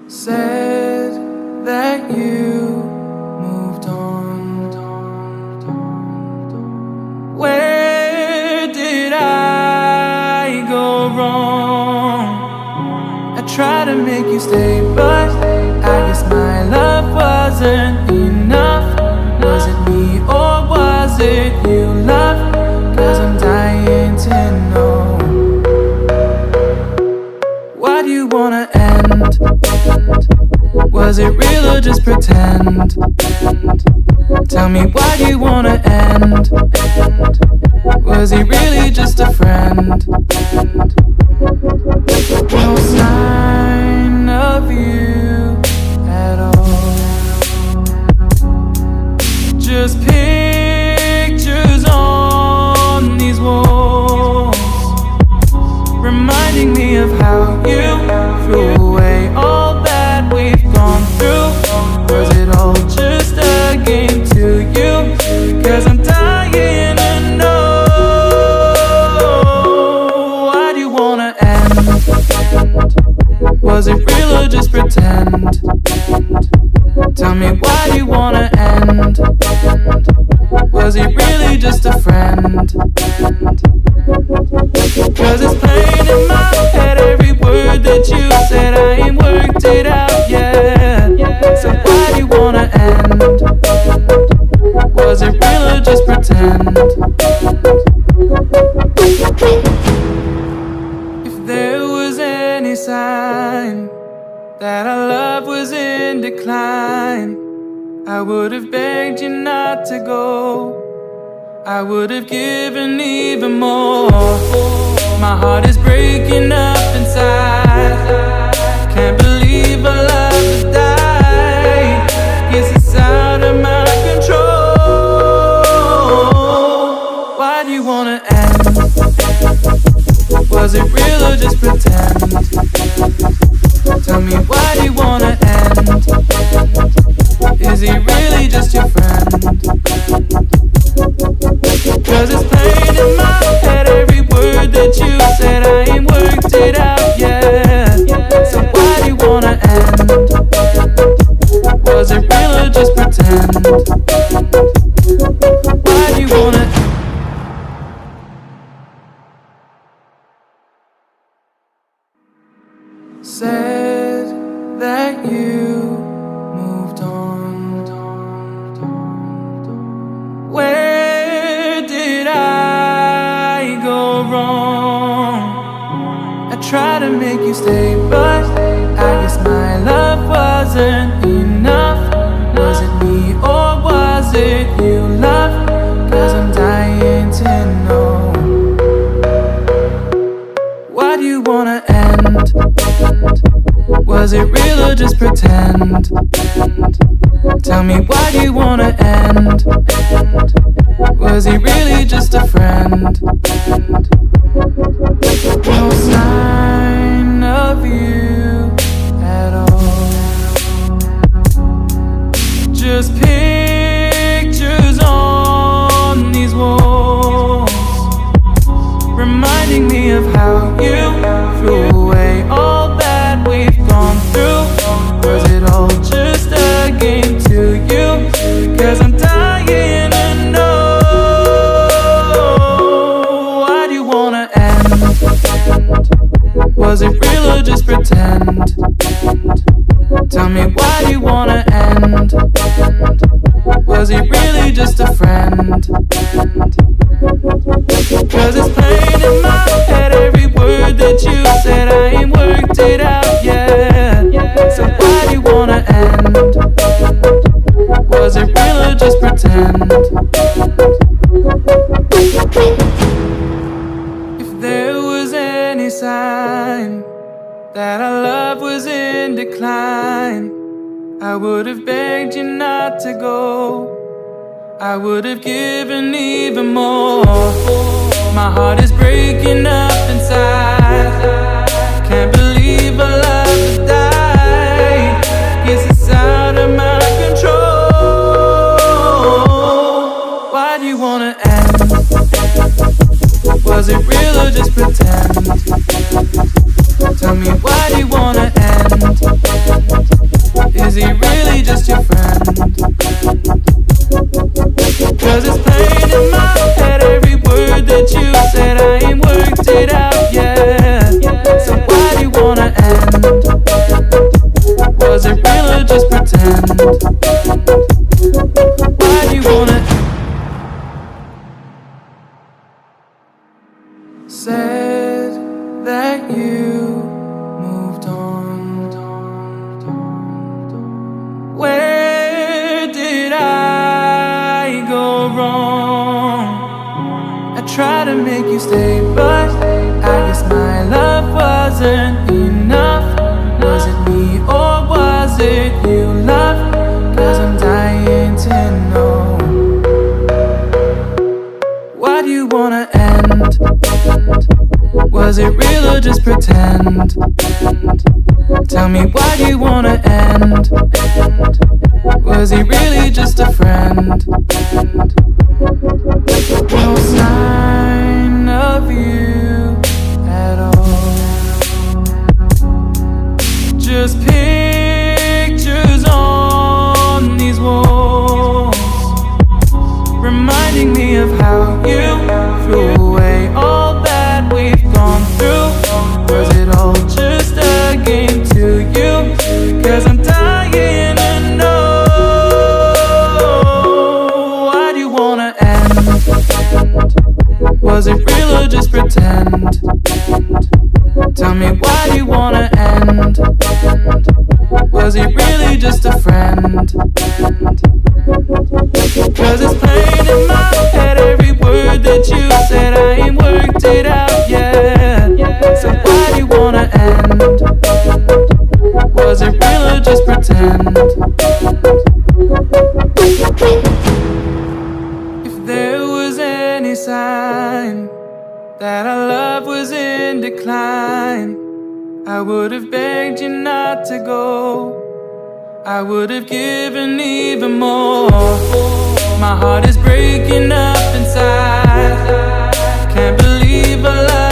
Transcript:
Said that you moved on. Where did I go wrong? I tried to make you stay, but I guess my love wasn't enough. Was it me or was it you, love? 'Cause I'm dying to know. Why do you wanna end? Was it real or just pretend? Tell me, why do you wanna end? Was he really just a friend? No sign of you at all. Just pictures on these walls, reminding me of how you threw away all that we've gone through. Was it all just a game to you? 'Cause I'm dying to know. Why do you wanna end? Was it real or just pretend? Tell me, why do you wanna end? Was he really just a friend? 'Cause it's plain in my head, every word that you said, I ain't worked it out yet. So why do you wanna end? Was it real or just pretend? If there was any sign that our love was in decline, I would have begged you not to go. I would have given even more. My heart is breaking up inside. Can't believe our love has died. Guess it's out of my control. Why do you wanna end? Was it real or just pretend? Tell me, why do you wanna end? Is he really just your friend? 'Cause it's plain in my head, every word that you said, I ain't worked it out yet. So why do you wanna end? Was it real or just pretend? Why do you wanna end? Said that you moved on. Where did I go wrong? I tried to make you stay, but I guess my love wasn't enough. Was it me or was it you, love? 'Cause I'm dying to know. Why do you wanna end? Was it real or just pretend? Tell me, why do you wanna end? Was he really just a friend? No sign of you at all. Just pictures on these walls, reminding me of how you threw away all that we've gone through. Was it all just a game to you? 'Cause I'm dying to know. Why do you wanna end? Was it real or just pretend? Tell me, why do you wanna end? Was he really just a friend? 'Cause it's plain in my head, every word that you said, I ain't worked it out yet. So why do you wanna end? Was it real or just pretend? If there was any sign that our love was in decline, I would have begged you not to go. I would have given even more. My heart is breaking up inside. Can't believe our love has died. Guess it's out of my control. Why do you wanna end? Was it real or just pretend? Tell me, why do you wanna end? make you stay, but I guess my love wasn't enough. Was it me or was it you, love? 'Cause I'm dying to know. Why do you wanna end? Was it real or just pretend? Tell me, why do you wanna end? Was he really just a friend? No sign of you at all. Just pictures on these walls, reminding me of how you threw away all that we've gone through. Was it all just a game to you? 'Cause I'm dying to know. Why do you wanna end? Was it real or just pretend? Tell me, why do you wanna end? Was he really just a friend? 'Cause it's plain in my head, every word that you said, I ain't worked it out yet. So why do you wanna end? Was it real or just pretend? If there was any sign that our love was in decline, I would have begged you not to go. I would have given even more. My heart is breaking up inside. Can't believe I love